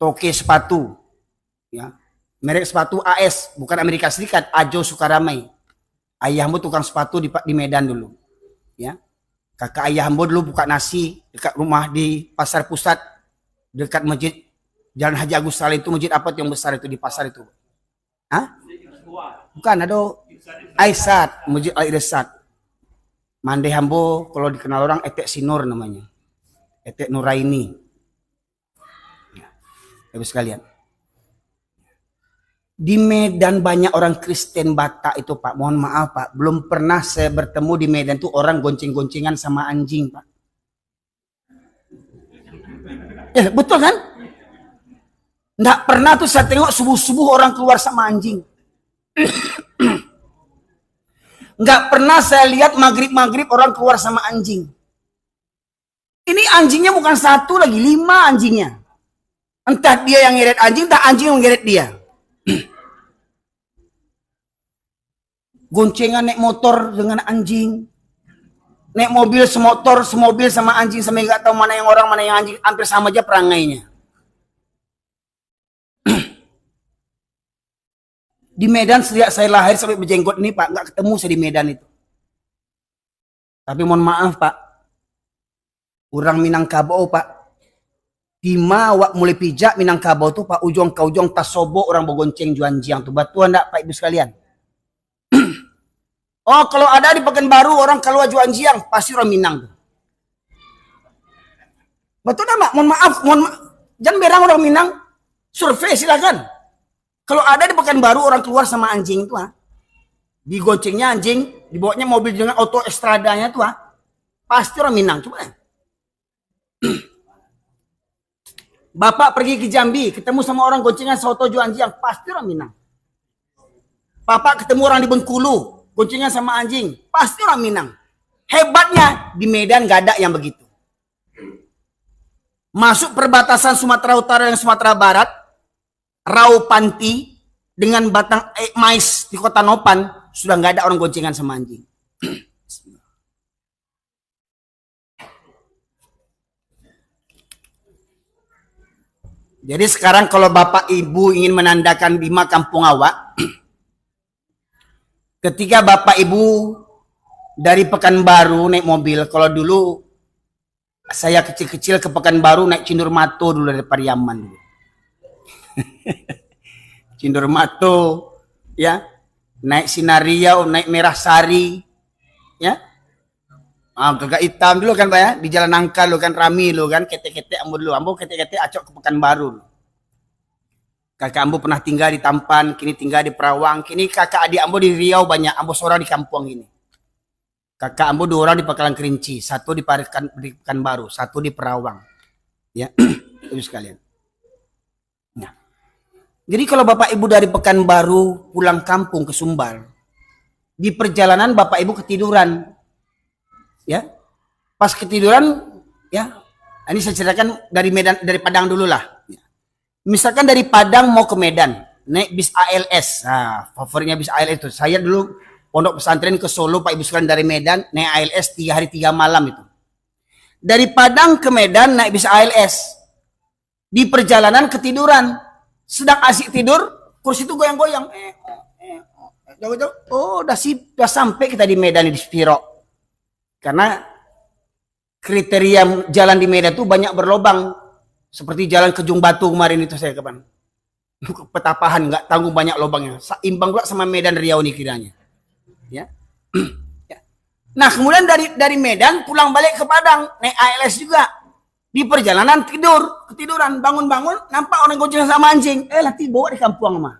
Toke sepatu. Ya. Merek sepatu AS, bukan Amerika Serikat, Ajo Sukaramai. Ayahmu tukang sepatu di Medan dulu. Ya. Kakak ayahmu dulu buka nasi dekat rumah di Pasar Pusat, dekat masjid Jalan Haji Agus Saleh itu, masjid apa yang besar itu di pasar itu? Hah? Bukan, ada Aisat, Masjid Al-Irsad. Mande Hambo kalau dikenal orang Etek Sinur namanya. Etek Nuraini. Ya. Ibu sekalian. Di Medan banyak orang Kristen Batak itu Pak. Mohon maaf Pak. Belum pernah saya bertemu di Medan tuh orang gonceng-goncengan sama anjing Pak. Betul kan? Nggak pernah tuh saya tengok subuh-subuh orang keluar sama anjing. Nggak pernah saya lihat maghrib-maghrib orang keluar sama anjing. Ini anjingnya bukan satu lagi, 5 anjingnya. Entah dia yang ngeret anjing, entah anjing yang ngeret dia. Goncengan naik motor dengan anjing. Naik mobil semotor, semobil sama anjing, sampai nggak tahu mana yang orang, mana yang anjing. Hampir sama aja perangainya. Di Medan sejak saya lahir sampai berjenggot ini Pak, nggak ketemu saya di Medan itu. Tapi mohon maaf Pak, orang Minangkabau Pak, Dima wak mulai pijak Minangkabau tuh Pak, ujung ke ujung tas sobo orang bergonceng juanjiang tuh. Batuan enggak Pak Ibu sekalian? Oh kalau ada di Pekanbaru orang keluar juanjiang, pasti orang Minang tuh. Betul enggak Pak? Mohon maaf, jangan berang orang Minang, survei silakan. Kalau ada di Pekanbaru orang keluar sama anjing itu, digoncengnya anjing, dibawanya mobil dengan auto estradanya tuh, pasti orang Minang. Coba. Bapak pergi ke Jambi, ketemu sama orang goncengan soto juanjiang, pasti orang Minang. Bapak ketemu orang di Bengkulu, goncengan sama anjing, pasti orang Minang. Hebatnya di Medan gak ada yang begitu. Masuk perbatasan Sumatera Utara dan Sumatera Barat, Rau Panti dengan batang mais di Kota Nopan, sudah nggak ada orang goncengan sama anjing. Jadi sekarang kalau Bapak Ibu ingin menandakan Bima kampung awak, ketika Bapak Ibu dari Pekanbaru naik mobil, kalau dulu saya kecil-kecil ke Pekanbaru naik Cindurmato dulu dari Pariaman dulu. Cindurmato, ya, naik Sinariau, naik Merah Sari, ya, Gagak Hitam dulu kan Pak ya, di Jalan Nangka lo kan rami lo kan, ketek-ketek ambo dulu, ambo ketek-ketek acok ke Pekanbaru. Kakak ambo pernah tinggal di Tampan, kini tinggal di Perawang, kini kakak adik ambo di Riau banyak, ambo seorang di kampung ini. Kakak ambo 2 orang di Pakalan Kerinci, 1 di Pekanbaru, 1 di Perawang, ya, itu sekalian. Nah. Jadi kalau Bapak Ibu dari Pekanbaru pulang kampung ke Sumbar, di perjalanan Bapak Ibu ketiduran, ya, pas ketiduran, ya, ini saya ceritakan dari Medan, dari Padang dulu lah. Misalkan dari Padang mau ke Medan, naik bis ALS, nah, favoritnya bis ALS itu. Saya dulu pondok pesantren ke Solo, Pak Ibu sekalian dari Medan, naik ALS 3 hari 3 malam itu. Dari Padang ke Medan naik bis ALS, di perjalanan ketiduran. Sedang asik tidur, kursi itu goyang-goyang. Oh, udah sampai kita di Medan di Spiro. Karena kriteria jalan di Medan itu banyak berlobang. Seperti jalan Kejung Batu kemarin itu saya kapan. Petapahan, nggak tanggung banyak lobangnya. Imbang pula sama Medan Riau nih kiranya. Ya. Nah kemudian dari Medan pulang balik ke Padang, naik ALS juga. Di perjalanan ketiduran, bangun-bangun, nampak orang gonceng sama anjing. Latih bawa di kampung mah.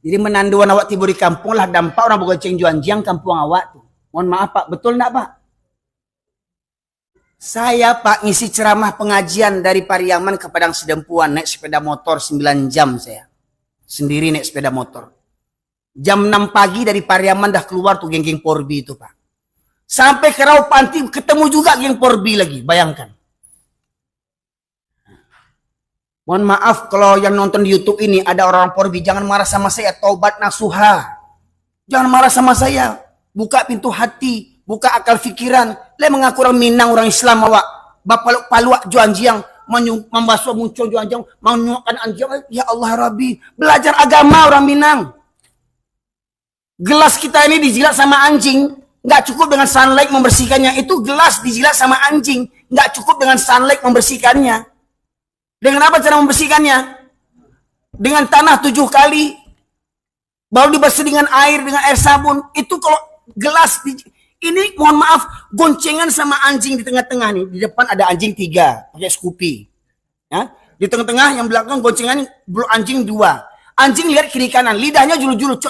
Jadi menanduan awak tidur di kampung lah, dampak orang bergonceng juanjiang kampung awak tuh. Mohon maaf Pak, betul enggak Pak? Saya Pak ngisi ceramah pengajian dari Pariaman ke Padang Sidempuan, naik sepeda motor 9 jam saya. Sendiri naik sepeda motor. Jam 6 pagi dari Pariaman dah keluar tuh geng-geng Porbi itu Pak. Sampai ke Rau Panti ketemu juga geng Porbi lagi, bayangkan. Mohon maaf kalau yang nonton di YouTube ini ada orang Porbi, jangan marah sama saya, taubat nasuha. Jangan marah sama saya, buka pintu hati, buka akal fikiran. Le mengaku orang Minang, orang Islam awak, bapak paluak juanjiang, membasuh muncul juanjiang, menyuapkan anjing. Ya Allah Rabbi, belajar agama orang Minang. Gelas kita ini dijilat sama anjing. Nggak cukup dengan sunlight membersihkannya. Itu gelas dijilat sama anjing. Nggak cukup dengan sunlight membersihkannya. Dengan apa cara membersihkannya? Dengan tanah 7 kali. Baru dibasuh dengan air sabun. Itu kalau gelas. Ini mohon maaf. Goncengan sama anjing di tengah-tengah nih. Di depan ada anjing 3. Pakai Scoopy. Ya? Di tengah-tengah yang belakang goncengan anjing 2. Anjing lihat kiri kanan. Lidahnya julu-julu.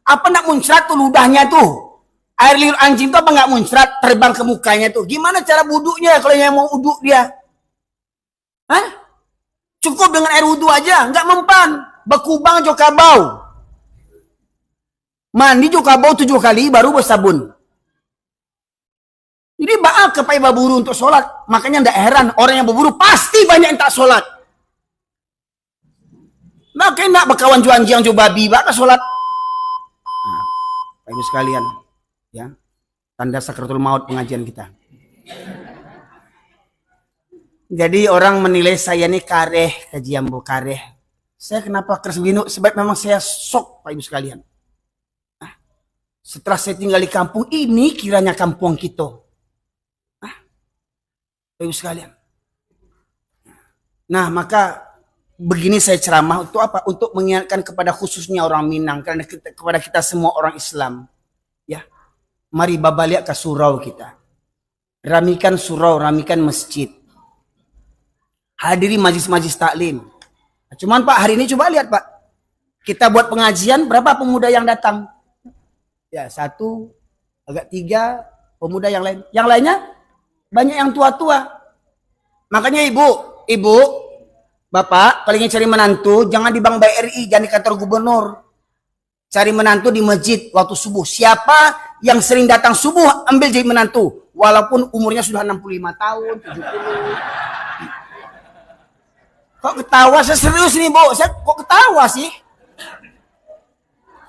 Apa nak muncrat tuh ludahnya tuh? Air liur anjing itu apa nggak muncrat terbang ke mukanya tuh? Gimana cara wuduknya kalau yang mau wuduk dia? Hah? Cukup dengan air wudhu aja, nggak mempan. Bekubang juga bau. Mandi juga bau 7 kali baru bersabun. Jadi baak kepai baburu untuk sholat. Makanya tidak heran orang yang berburu pasti banyak yang tak sholat. Makanya nak berkawan juan-juan coba babi bakal sholat. Nah, ibu sekalian, ya, tanda sakratul maut pengajian kita. Jadi orang menilai saya ini kareh, kajian bu kareh. Saya kenapa keras begini? Sebab memang saya sok, Pak Ibu sekalian. Nah, setelah saya tinggal di kampung ini, kiranya kampung kita. Pak Ibu sekalian. Nah, maka begini saya ceramah untuk apa? Untuk mengingatkan kepada khususnya orang Minang, karena kepada kita semua orang Islam. Ya, mari babaliak ke surau kita. Ramikan surau, ramikan masjid. Hadiri majlis-majlis taklim. Cuman Pak, hari ini coba lihat Pak. Kita buat pengajian, berapa pemuda yang datang? Ya, 1, agak 3 pemuda yang lain. Yang lainnya banyak yang tua-tua. Makanya ibu, bapak, kalau ingin cari menantu, jangan di Bank BRI, jangan di kantor gubernur. Cari menantu di masjid waktu subuh. Siapa yang sering datang subuh, ambil jadi menantu. Walaupun umurnya sudah 65 tahun, 70. Kok ketawa? Saya serius nih, Bu. Saya kok ketawa sih?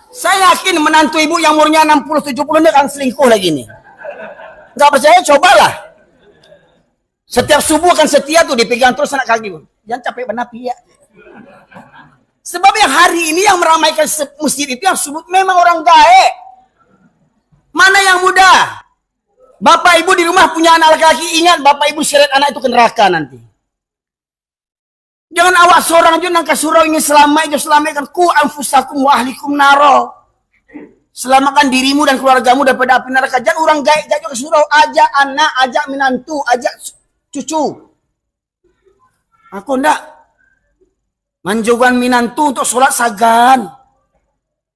Saya yakin menantu ibu yang umurnya 60-70 ini akan selingkuh lagi nih. Nggak percaya? Cobalah. Setiap subuh akan setia tuh, dipegang terus anak kaki. Jangan capek benapi ya. Sebab yang hari ini yang meramaikan masjid itu yang subuh memang orang gaek. Mana yang muda? Bapak ibu di rumah punya anak laki-laki, ingat bapak ibu seret anak itu ke neraka nanti. Jangan awak seorang aja nangka surau ingin selamatkan ku anfusakum wa ahlikum naro. Selamatkan dirimu dan keluargamu daripada api neraka. Jangan orang gaek ke surau, ajak anak, ajak menantu, ajak cucu. Aku ndak manjogan minantu untuk sholat sagan.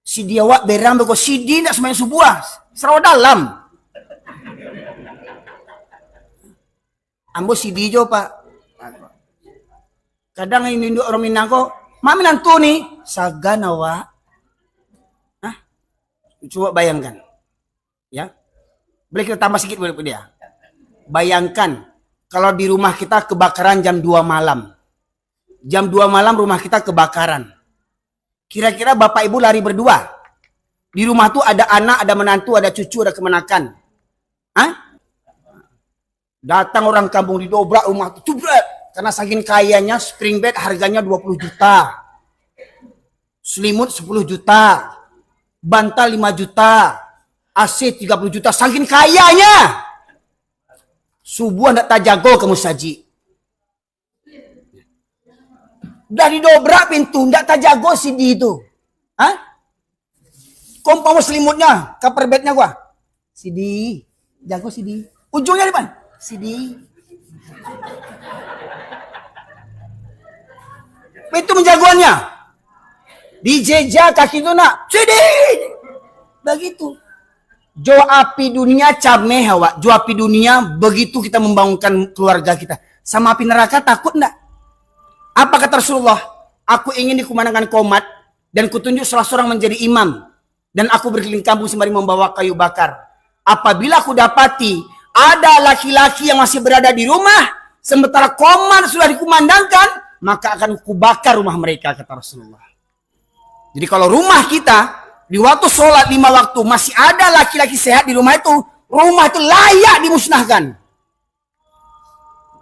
Si dia wak berang bego sidi ndak semuanya subuh. Serawa dalam. Ambo sidi jo Pak. Kadang ini orang Minang kok, mami nantu nih, sagan awak. Hah? Coba bayangkan. Ya. Boleh kita tambah sedikit boleh dia. Bayangkan kalau di rumah kita kebakaran jam 2 malam. Jam 2 malam rumah kita kebakaran. Kira-kira bapak ibu lari berdua. Di rumah tuh ada anak, ada menantu, ada cucu, ada kemenakan. Hah? Datang orang kampung didobrak rumah tuh, jubret. Karena saking kayanya spring bed harganya 20 juta. Selimut 10 juta. Bantal 5 juta. AC 30 juta. Saking kayanya. Subuh ndak tajago ke musaji. Udah didobrak pintu, ndak tajago si di itu. Hah? Kompon selimutnya, cover bednya gua. Sidi, jago Sidi. Ujungnya di mana? Sidi. Itu menjagoannya. Dijejak kaki itu nak. Sidi. Begitu. Jo api dunia cameh awak. Jo api dunia begitu kita membangunkan keluarga kita. Sama api neraka takut enggak? Apa kata Rasulullah? Aku ingin dikumandangkan qomat dan kutunjuk salah seorang menjadi imam. Dan aku berkeliling kampung sembari membawa kayu bakar. Apabila aku dapati ada laki-laki yang masih berada di rumah sementara qomat sudah dikumandangkan, maka akan kubakar rumah mereka, kata Rasulullah. Jadi kalau rumah kita di waktu sholat 5 waktu masih ada laki-laki sehat di rumah itu layak dimusnahkan.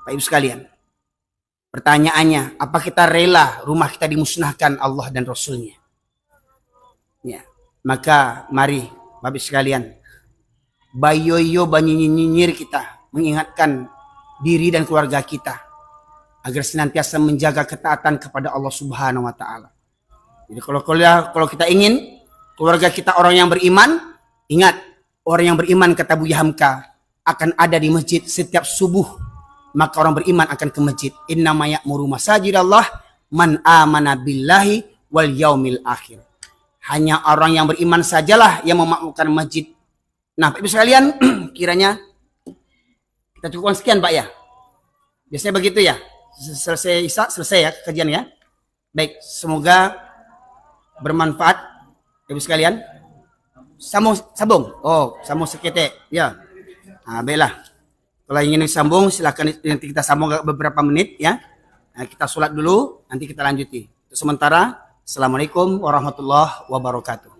Pak Ibu sekalian, pertanyaannya, apa kita rela rumah kita dimusnahkan Allah dan Rasulnya? Ya, maka mari Bapak Ibu sekalian, bayoyo banyinyir kita mengingatkan diri dan keluarga kita agar senantiasa menjaga ketaatan kepada Allah Subhanahu wa taala. Jadi kalau kita ingin keluarga kita orang yang beriman, ingat, orang yang beriman kata Buya Hamka akan ada di masjid setiap subuh. Maka orang beriman akan ke masjid. Innama ya'muru masajidallah man amana billahi wal yaumil akhir. Hanya orang yang beriman sajalah yang memakmurkan masjid. Nah, Pak Ibu sekalian, kiranya kita cukupkan sekian, Pak ya. Biasanya begitu ya. Selesai Isya, selesai ya kajian ya. Baik, semoga bermanfaat Ibu sekalian. Sambung. Oh, sambung sekete. Ya. Nah, baiklah. Kalau ingin sambung, silakan nanti kita sambung beberapa menit ya. Nah, kita sholat dulu, nanti kita lanjuti. Untuk sementara, Assalamualaikum warahmatullahi wabarakatuh.